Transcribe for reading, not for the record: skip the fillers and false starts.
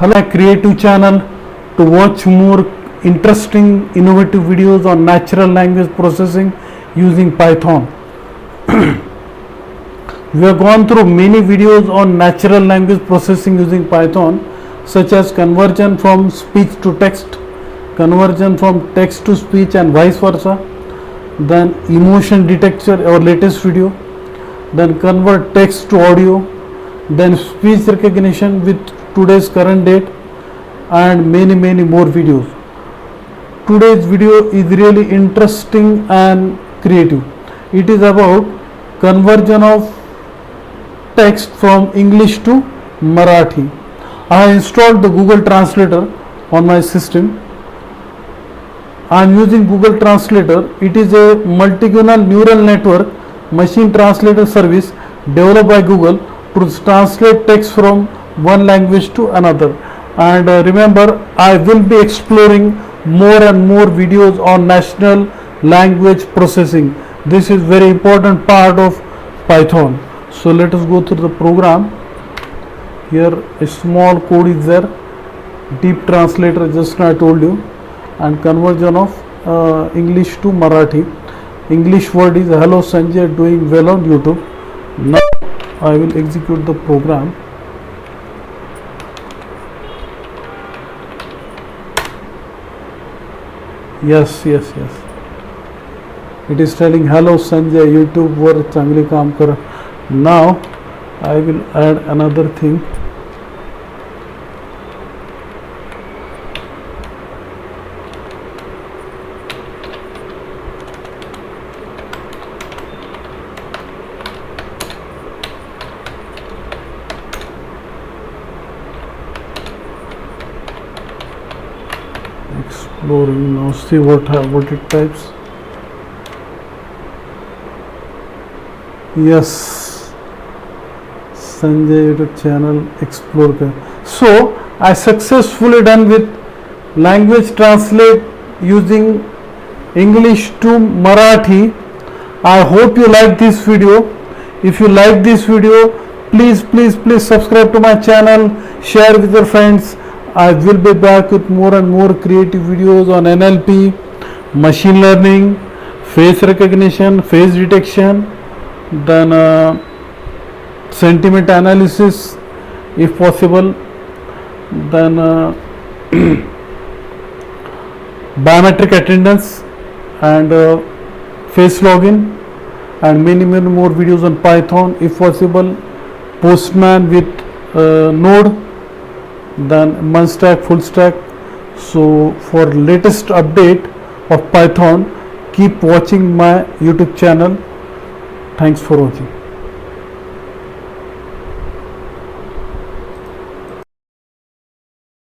Hello, my creative channel. To watch more interesting innovative videos on natural language processing using Python. We have gone through many videos on natural language processing using Python, such as conversion from speech to text, conversion from text to speech and vice versa, then emotion detection, our latest video, then convert text to audio, then speech recognition with today's current date, and many more videos. Today's video is really interesting and creative. It is about conversion of text from English to Marathi. I have installed the Google Translator on my system. I am using Google Translator. It is a multilingual neural network machine translator service developed by Google to translate text from one language to another. And remember, I will be exploring more and more videos on natural language processing. This is very important part of Python. So let us go through the program. Here a small code is there, deep translator, just now I told you, and conversion of English to Marathi. English word is hello Sanjay, doing well on YouTube. Now I will execute the program. Yes. It is telling hello Sanjay, YouTube वर चांगले काम कर. Now I will add another thing. Exploring, now see what it types. Yes, Sanjay YouTube channel explore कर. So I successfully done with language translate using English to Marathi. I hope you like this video. If you like this video, please subscribe to my channel, share with your friends. I will be back with more and more creative videos on NLP, machine learning, face recognition, face detection, then sentiment analysis if possible, then biometric attendance and face login, and many more videos on Python if possible, Postman with Node, then Munstack, full stack. So for latest update of Python, keep watching my YouTube channel. Thanks for watching.